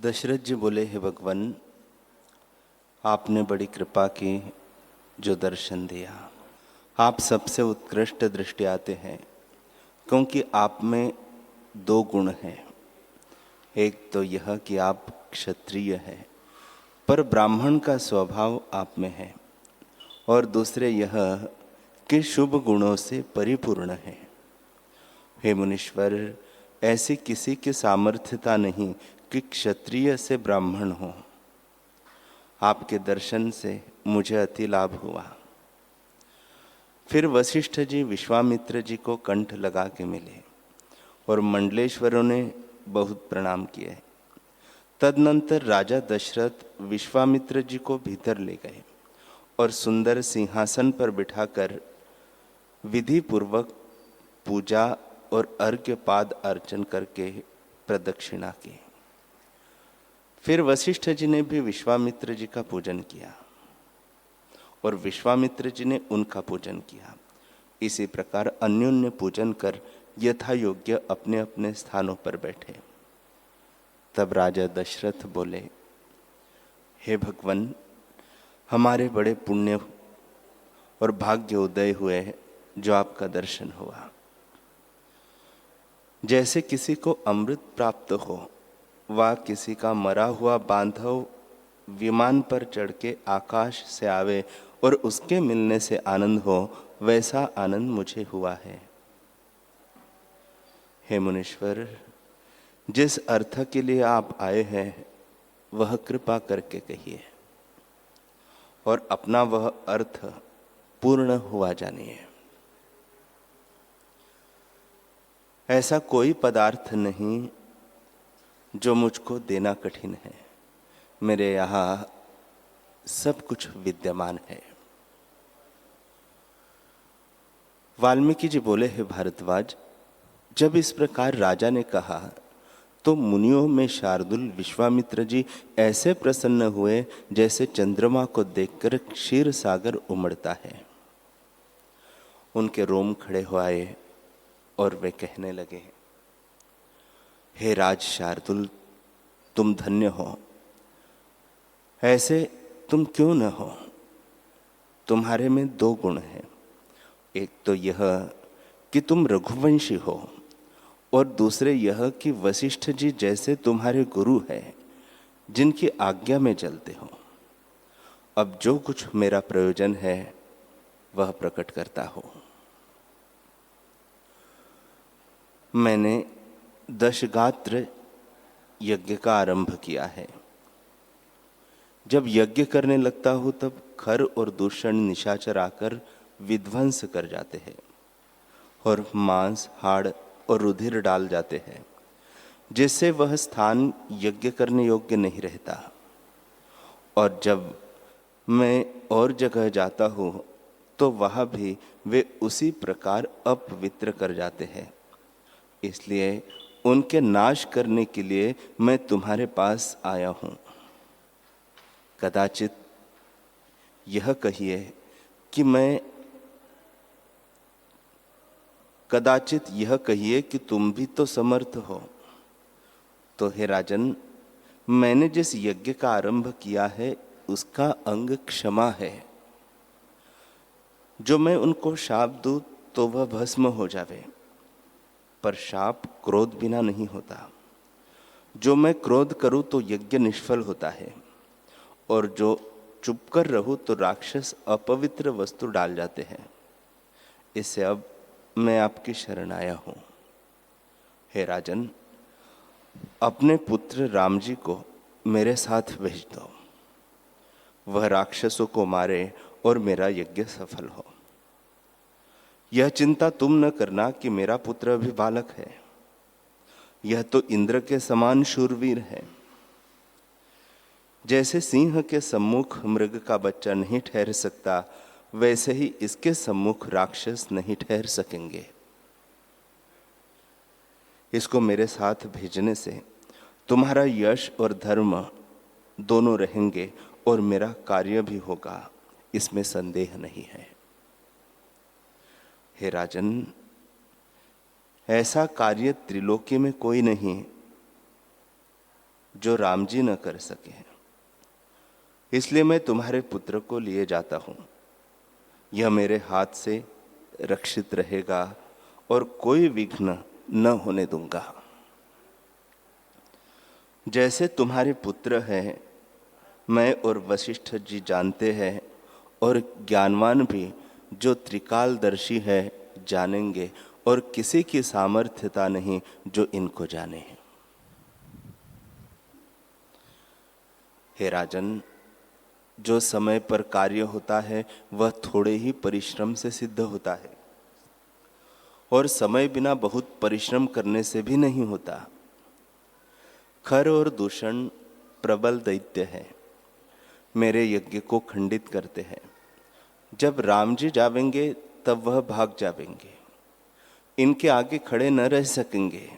दशरथ जी बोले, हे भगवान, आपने बड़ी कृपा की जो दर्शन दिया। आप सबसे उत्कृष्ट दृष्टि आते हैं क्योंकि आप में दो गुण हैं। एक तो यह कि आप क्षत्रिय हैं, पर ब्राह्मण का स्वभाव आप में है, और दूसरे यह कि शुभ गुणों से परिपूर्ण है। हे मुनीश्वर, ऐसी किसी की सामर्थ्यता नहीं कि क्षत्रिय से ब्राह्मण हो। आपके दर्शन से मुझे अति लाभ हुआ। फिर वशिष्ठ जी विश्वामित्र जी को कंठ लगा के मिले और मंडलेश्वरों ने बहुत प्रणाम किए। तदनंतर राजा दशरथ विश्वामित्र जी को भीतर ले गए और सुंदर सिंहासन पर बिठाकर विधि पूर्वक पूजा और अर्घ्य पाद अर्चन करके प्रदक्षिणा की। फिर वशिष्ठ जी ने भी विश्वामित्र जी का पूजन किया और विश्वामित्र जी ने उनका पूजन किया। इसी प्रकार अन्योन्य पूजन कर यथा योग्य अपने अपने स्थानों पर बैठे। तब राजा दशरथ बोले, हे भगवान, हमारे बड़े पुण्य और भाग्य उदय हुए जो आपका दर्शन हुआ। जैसे किसी को अमृत प्राप्त हो व किसी का मरा हुआ बांधव विमान पर चढ़ के आकाश से आवे और उसके मिलने से आनंद हो, वैसा आनंद मुझे हुआ है। हे मुनीश्वर, जिस अर्थ के लिए आप आए हैं वह कृपा करके कहिए और अपना वह अर्थ पूर्ण हुआ जानिए। ऐसा कोई पदार्थ नहीं जो मुझको देना कठिन है। मेरे यहाँ सब कुछ विद्यमान है। वाल्मीकि जी बोले, हे भारद्वाज, जब इस प्रकार राजा ने कहा तो मुनियों में शार्दुल विश्वामित्र जी ऐसे प्रसन्न हुए जैसे चंद्रमा को देखकर क्षीर सागर उमड़ता है। उनके रोम खड़े हो आए और वे कहने लगे, हे राज शार्दुल, तुम धन्य हो। ऐसे तुम क्यों न हो? तुम्हारे में दो गुण हैं। एक तो यह कि तुम रघुवंशी हो और दूसरे यह कि वशिष्ठ जी जैसे तुम्हारे गुरु हैं, जिनकी आज्ञा में चलते हो। अब जो कुछ मेरा प्रयोजन है वह प्रकट करता हो। मैंने दशगात्र यज्ञ का आरंभ किया है। जब यज्ञ करने लगता हूं तब खर और दूषण निशाचर आकर विध्वंस कर जाते हैं और मांस, हाड़ और रुधिर डाल जाते हैं, जिससे वह स्थान यज्ञ करने योग्य नहीं रहता। और जब मैं और जगह जाता हूं तो वहां भी वे उसी प्रकार अपवित्र कर जाते हैं। इसलिए उनके नाश करने के लिए मैं तुम्हारे पास आया हूं। कदाचित यह कहिए कि तुम भी तो समर्थ हो। तो हे राजन, मैंने जिस यज्ञ का आरंभ किया है उसका अंग क्षमा है। जो मैं उनको शाप दूं तो वह भस्म हो जावे, पर शाप क्रोध बिना नहीं होता। जो मैं क्रोध करूं तो यज्ञ निष्फल होता है, और जो चुप कर रहूं तो राक्षस अपवित्र वस्तु डाल जाते हैं। इससे अब मैं आपकी शरण आया हूं। हे राजन, अपने पुत्र राम जी को मेरे साथ भेज दो। वह राक्षसों को मारे और मेरा यज्ञ सफल हो। यह चिंता तुम न करना कि मेरा पुत्र अभी बालक है। यह तो इंद्र के समान शूरवीर है। जैसे सिंह के सम्मुख मृग का बच्चा नहीं ठहर सकता, वैसे ही इसके सम्मुख राक्षस नहीं ठहर सकेंगे। इसको मेरे साथ भेजने से तुम्हारा यश और धर्म दोनों रहेंगे और मेरा कार्य भी होगा, इसमें संदेह नहीं है। हे राजन, ऐसा कार्य त्रिलोकी में कोई नहीं जो राम जी न कर सके। इसलिए मैं तुम्हारे पुत्र को लिए जाता हूं। यह मेरे हाथ से रक्षित रहेगा और कोई विघ्न न होने दूंगा। जैसे तुम्हारे पुत्र हैं, मैं और वशिष्ठ जी जानते हैं, और ज्ञानवान भी जो त्रिकालदर्शी है जानेंगे, और किसी की सामर्थ्यता नहीं जो इनको जाने। हे राजन, जो समय पर कार्य होता है वह थोड़े ही परिश्रम से सिद्ध होता है, और समय बिना बहुत परिश्रम करने से भी नहीं होता। खर और दूषण प्रबल दैत्य है, मेरे यज्ञ को खंडित करते हैं। जब राम जी जावेंगे तब वह भाग जावेंगे, इनके आगे खड़े न रह सकेंगे।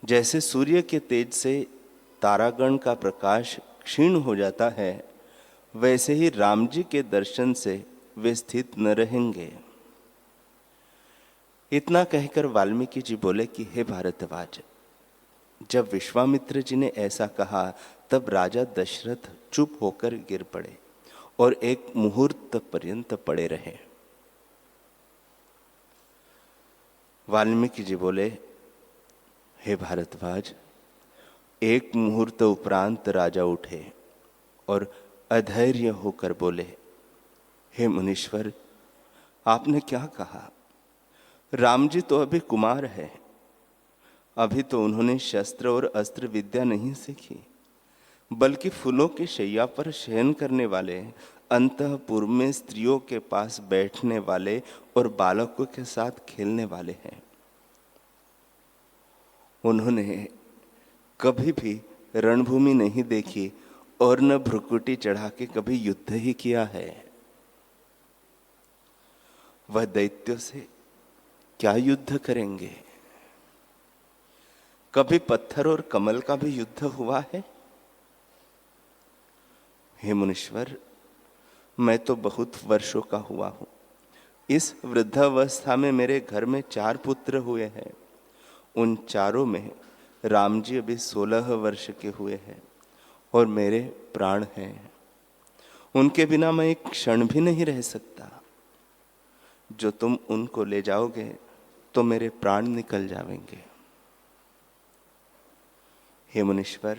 जैसे सूर्य के तेज से तारागण का प्रकाश क्षीण हो जाता है, वैसे ही राम जी के दर्शन से वे स्थित न रहेंगे। इतना कहकर वाल्मीकि जी बोले कि हे भारद्वाज, जब विश्वामित्र जी ने ऐसा कहा तब राजा दशरथ चुप होकर गिर पड़े और एक मुहूर्त पर्यंत पड़े रहे। वाल्मीकि जी बोले, हे भारद्वाज, एक मुहूर्त उपरांत राजा उठे और अधैर्य होकर बोले, हे मुनीश्वर, आपने क्या कहा? राम जी तो अभी कुमार है, अभी तो उन्होंने शस्त्र और अस्त्र विद्या नहीं सीखी, बल्कि फूलों की शैया पर शयन करने वाले, अंतःपुर में स्त्रियों के पास बैठने वाले और बालकों के साथ खेलने वाले हैं। उन्होंने कभी भी रणभूमि नहीं देखी और न भ्रुकुटी चढ़ा के कभी युद्ध ही किया है। वह दैत्यों से क्या युद्ध करेंगे? कभी पत्थर और कमल का भी युद्ध हुआ है? हे मुनीश्वर, मैं तो बहुत वर्षों का हुआ हूं। इस वृद्धावस्था में मेरे घर में 4 पुत्र हुए हैं। उन चारों में राम जी अभी 16 वर्ष के हुए हैं और मेरे प्राण हैं। उनके बिना मैं एक क्षण भी नहीं रह सकता। जो तुम उनको ले जाओगे तो मेरे प्राण निकल जाएंगे। हे मुनीश्वर,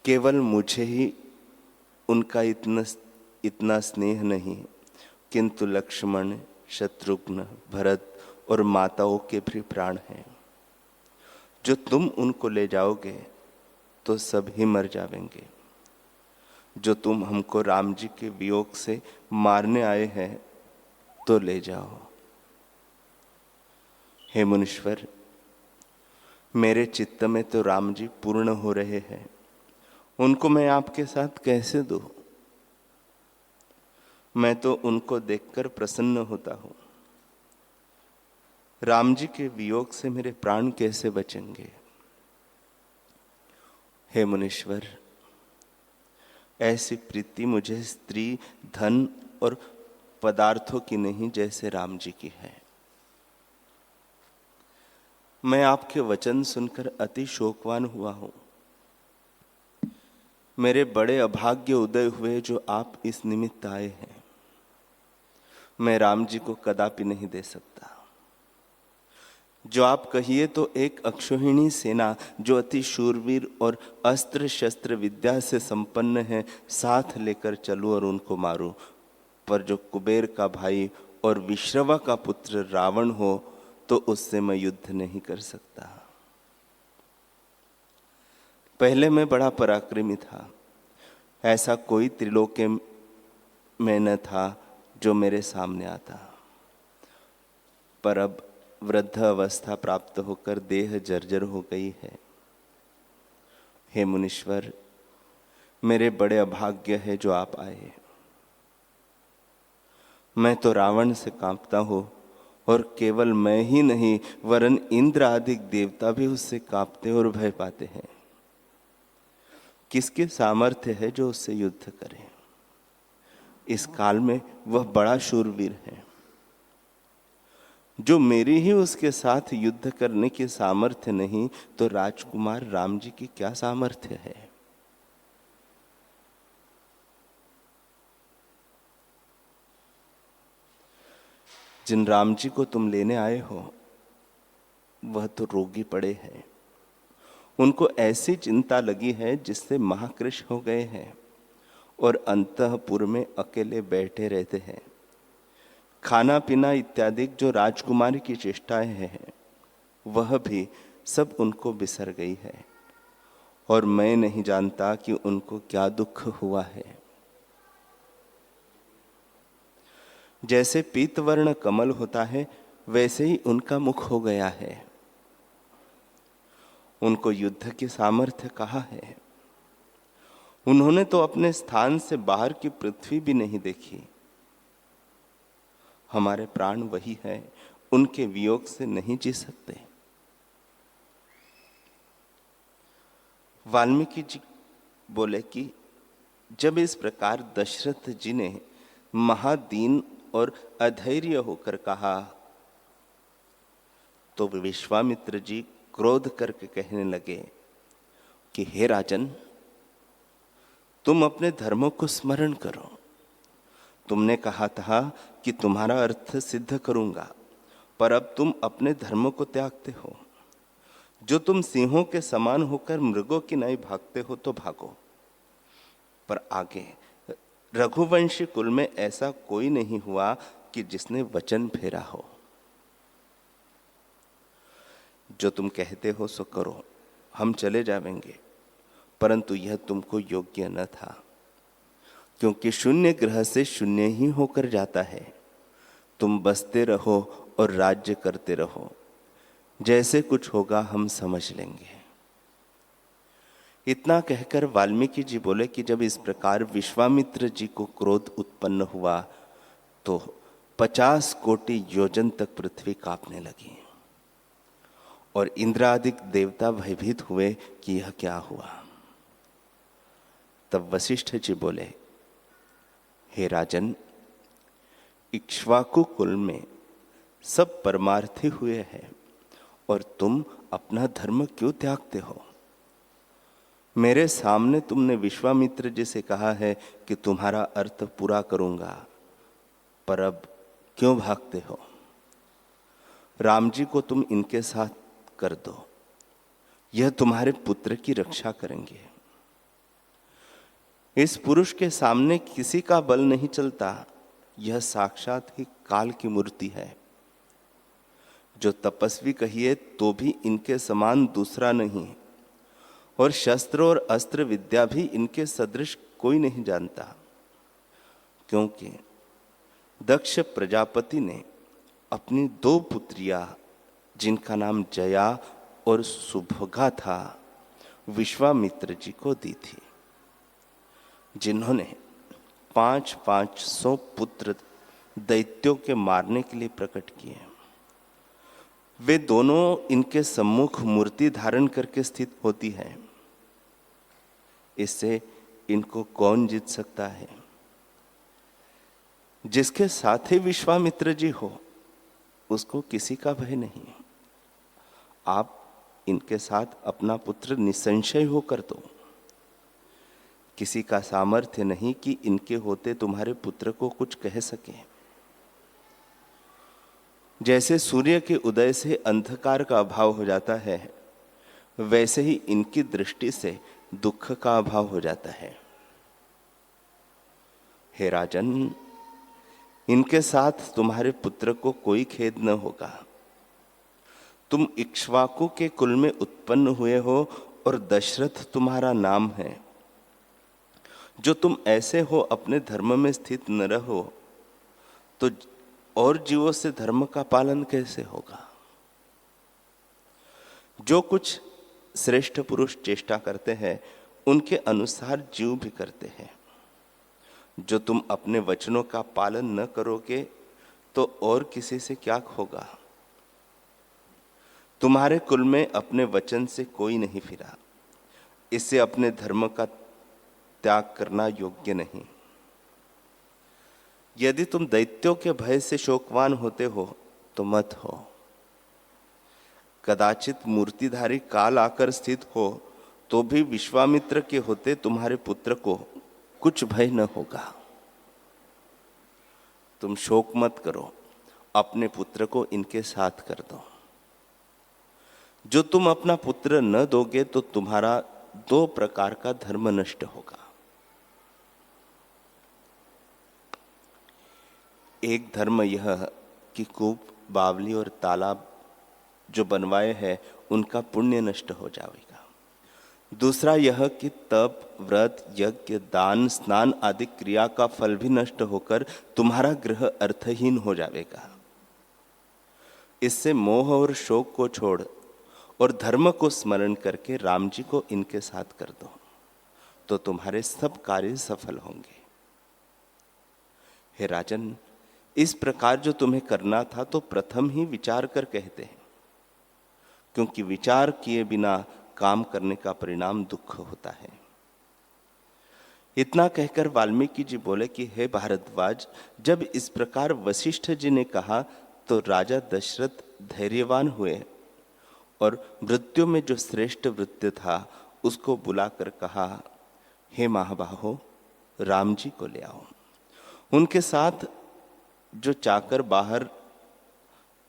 केवल मुझे ही उनका इतना स्नेह नहीं, किंतु लक्ष्मण, शत्रुघ्न, भरत और माताओं के भी प्राण हैं। जो तुम उनको ले जाओगे तो सब ही मर जाएंगे। जो तुम हमको राम जी के वियोग से मारने आए हैं तो ले जाओ। हे मुनीश्वर, मेरे चित्त में तो राम जी पूर्ण हो रहे हैं, उनको मैं आपके साथ कैसे दूं? मैं तो उनको देखकर प्रसन्न होता हूं। राम जी के वियोग से मेरे प्राण कैसे बचेंगे? हे मुनीश्वर, ऐसी प्रीति मुझे स्त्री, धन और पदार्थों की नहीं, जैसे राम जी की है। मैं आपके वचन सुनकर अति शोकवान हुआ हूं। मेरे बड़े अभाग्य उदय हुए जो आप इस निमित्त आए हैं। मैं राम जी को कदापि नहीं दे सकता। जो आप कहिए तो एक अक्षोहिणी सेना जो अति शूरवीर और अस्त्र शस्त्र विद्या से संपन्न है, साथ लेकर चलूं और उनको मारूं। पर जो कुबेर का भाई और विश्रवा का पुत्र रावण हो तो उससे मैं युद्ध नहीं कर सकता। पहले मैं बड़ा पराक्रमी था, ऐसा कोई त्रिलोक में न था जो मेरे सामने आता। पर अब वृद्ध अवस्था प्राप्त होकर देह जर्जर हो गई है। हे मुनीश्वर, मेरे बड़े अभाग्य है जो आप आए। मैं तो रावण से कांपता हूं, और केवल मैं ही नहीं वरन इंद्र आदि देवता भी उससे कांपते और भय पाते हैं। किसके सामर्थ्य है जो उससे युद्ध करे? इस काल में वह बड़ा शूरवीर है। जो मेरी ही उसके साथ युद्ध करने की सामर्थ्य नहीं, तो राजकुमार राम जी की क्या सामर्थ्य है? जिन राम जी को तुम लेने आए हो वह तो रोगी पड़े हैं। उनको ऐसी चिंता लगी है जिससे महाकृश हो गए हैं और अंतःपुर में अकेले बैठे रहते हैं। खाना पीना इत्यादि जो राजकुमारी की चेष्टाएं हैं वह भी सब उनको बिसर गई है, और मैं नहीं जानता कि उनको क्या दुख हुआ है। जैसे पीतवर्ण कमल होता है वैसे ही उनका मुख हो गया है। उनको युद्ध की सामर्थ्य कहाँ है? उन्होंने तो अपने स्थान से बाहर की पृथ्वी भी नहीं देखी। हमारे प्राण वही है, उनके वियोग से नहीं जी सकते। वाल्मीकि जी बोले कि जब इस प्रकार दशरथ जी ने महादीन और अधैर्य होकर कहा, तो विश्वामित्र जी क्रोध करके कहने लगे कि हे राजन, तुम अपने धर्मों को स्मरण करो। तुमने कहा था कि तुम्हारा अर्थ सिद्ध करूंगा, पर अब तुम अपने धर्म को त्यागते हो। जो तुम सिंहों के समान होकर मृगों की नहीं भागते हो तो भागो। पर आगे रघुवंशी कुल में ऐसा कोई नहीं हुआ कि जिसने वचन फेरा हो। जो तुम कहते हो सो करो, हम चले जाएंगे, परंतु यह तुमको योग्य न था, क्योंकि शून्य ग्रह से शून्य ही होकर जाता है। तुम बसते रहो और राज्य करते रहो, जैसे कुछ होगा हम समझ लेंगे। इतना कहकर वाल्मीकि जी बोले कि जब इस प्रकार विश्वामित्र जी को क्रोध उत्पन्न हुआ तो 50 कोटि योजन तक पृथ्वी कांपने लगी और इंद्रादिक देवता भयभीत हुए कि यह क्या हुआ। तब वशिष्ठ जी बोले, हे राजन, इक्ष्वाकु कुल में सब परमार्थी हुए हैं और तुम अपना धर्म क्यों त्यागते हो? मेरे सामने तुमने विश्वामित्र जी से कहा है कि तुम्हारा अर्थ पूरा करूंगा, पर अब क्यों भागते हो? राम जी को तुम इनके साथ कर दो, यह तुम्हारे पुत्र की रक्षा करेंगे। इस पुरुष के सामने किसी का बल नहीं चलता, यह साक्षात ही काल की मूर्ति है। जो तपस्वी कहिए तो भी इनके समान दूसरा नहीं, और शस्त्र और अस्त्र विद्या भी इनके सदृश कोई नहीं जानता। क्योंकि दक्ष प्रजापति ने अपनी 2 पुत्रियां, जिनका नाम जया और सुभगा था, विश्वामित्र जी को दी थी, जिन्होंने 500 पुत्र दैत्यों के मारने के लिए प्रकट किए। वे दोनों इनके सम्मुख मूर्ति धारण करके स्थित होती हैं। इससे इनको कौन जीत सकता है? जिसके साथ ही विश्वामित्र जी हो उसको किसी का भय नहीं। आप इनके साथ अपना पुत्र निसंशय होकर दो। किसी का सामर्थ्य नहीं कि इनके होते तुम्हारे पुत्र को कुछ कह सके। जैसे सूर्य के उदय से अंधकार का अभाव हो जाता है, वैसे ही इनकी दृष्टि से दुख का अभाव हो जाता है। हे राजन, इनके साथ तुम्हारे पुत्र को कोई खेद न होगा। तुम इक्ष्वाकु के कुल में उत्पन्न हुए हो और दशरथ तुम्हारा नाम है। जो तुम ऐसे हो अपने धर्म में स्थित न रहो तो और जीवों से धर्म का पालन कैसे होगा? जो कुछ श्रेष्ठ पुरुष चेष्टा करते हैं उनके अनुसार जीव भी करते हैं। जो तुम अपने वचनों का पालन न करोगे तो और किसी से क्या होगा? तुम्हारे कुल में अपने वचन से कोई नहीं फिरा, इससे अपने धर्म का त्याग करना योग्य नहीं। यदि तुम दैत्यों के भय से शोकवान होते हो तो मत हो। कदाचित मूर्तिधारी काल आकर स्थित हो तो भी विश्वामित्र के होते तुम्हारे पुत्र को कुछ भय न होगा। तुम शोक मत करो, अपने पुत्र को इनके साथ कर दो। जो तुम अपना पुत्र न दोगे तो तुम्हारा 2 प्रकार का धर्म नष्ट होगा। एक धर्म यह कि कूप, बावली और तालाब जो बनवाए हैं उनका पुण्य नष्ट हो जाएगा। दूसरा यह कि तप, व्रत, यज्ञ, दान, स्नान आदि क्रिया का फल भी नष्ट होकर तुम्हारा गृह अर्थहीन हो जाएगा। इससे मोह और शोक को छोड़ और धर्म को स्मरण करके राम जी को इनके साथ कर दो, तो तुम्हारे सब कार्य सफल होंगे। हे राजन, इस प्रकार जो तुम्हें करना था तो प्रथम ही विचार कर कहते हैं, क्योंकि विचार किए बिना काम करने का परिणाम दुख होता है। इतना कहकर वाल्मीकि जी बोले कि हे भारद्वाज, जब इस प्रकार वशिष्ठ जी ने कहा तो राजा दशरथ धैर्यवान हुए और मृत्यु में जो श्रेष्ठ वृत्य था उसको बुलाकर कहा, हे महाबाहो, राम जी को ले आओ। उनके साथ जो चाकर बाहर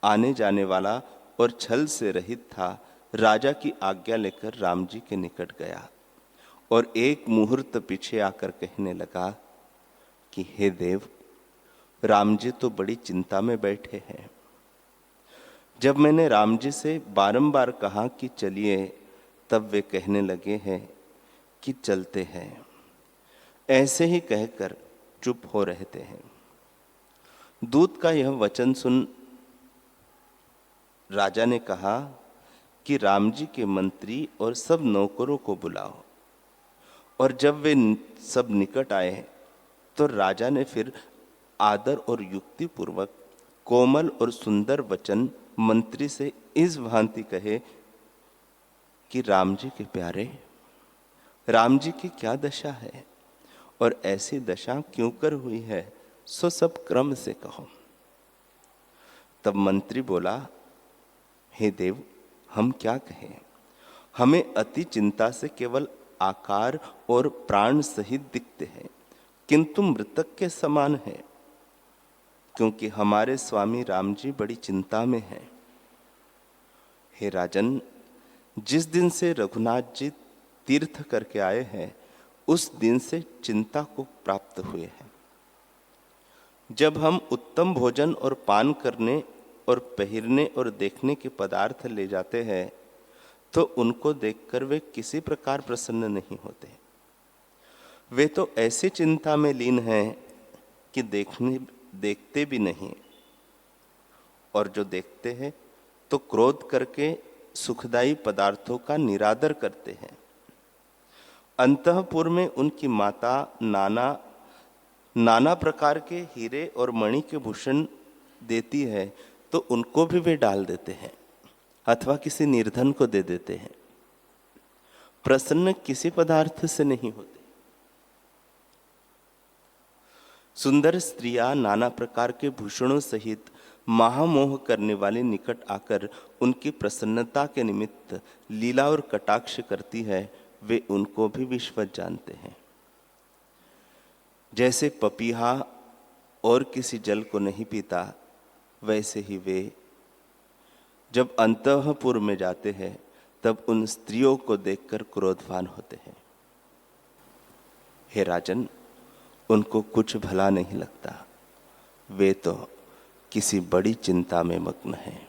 आने जाने वाला और छल से रहित था, राजा की आज्ञा लेकर राम जी के निकट गया और एक मुहूर्त पीछे आकर कहने लगा कि हे देव, राम जी तो बड़ी चिंता में बैठे हैं। जब मैंने राम जी से बारंबार कहा कि चलिए, तब वे कहने लगे हैं कि चलते हैं। ऐसे ही कहकर चुप हो रहते हैं। दूत का यह वचन सुन राजा ने कहा कि राम जी के मंत्री और सब नौकरों को बुलाओ। और जब वे सब निकट आए तो राजा ने फिर आदर और युक्ति पूर्वक कोमल और सुंदर वचन मंत्री से इस भांति कहे कि राम जी के प्यारे, राम जी की क्या दशा है और ऐसी दशा क्यों कर हुई है, सो सब क्रम से कहो। तब मंत्री बोला, हे देव, हम क्या कहें, हमें अति चिंता से केवल आकार और प्राण सहित दिखते हैं, किंतु मृतक के समान है, क्योंकि हमारे स्वामी राम जी बड़ी चिंता में हैं। हे राजन, जिस दिन से रघुनाथ जी तीर्थ करके आए हैं उस दिन से चिंता को प्राप्त हुए हैं। जब हम उत्तम भोजन और पान करने और पहिरने और देखने के पदार्थ ले जाते हैं तो उनको देखकर वे किसी प्रकार प्रसन्न नहीं होते। वे तो ऐसी चिंता में लीन हैं कि देखते भी नहीं, और जो देखते हैं तो क्रोध करके सुखदायी पदार्थों का निरादर करते हैं। अंतःपुर में उनकी माता नाना प्रकार के हीरे और मणि के भूषण देती है तो उनको भी वे डाल देते हैं अथवा किसी निर्धन को दे देते हैं। प्रसन्न किसी पदार्थ से नहीं होते। सुंदर स्त्रियां नाना प्रकार के भूषणों सहित महामोह करने वाले निकट आकर उनकी प्रसन्नता के निमित्त लीला और कटाक्ष करती है, वे उनको भी विश्वत जानते हैं। जैसे पपीहा और किसी जल को नहीं पीता, वैसे ही वे जब अंतःपुर में जाते हैं तब उन स्त्रियों को देखकर क्रोधवान होते हैं। हे राजन, उनको कुछ भला नहीं लगता, वे तो किसी बड़ी चिंता में मग्न हैं।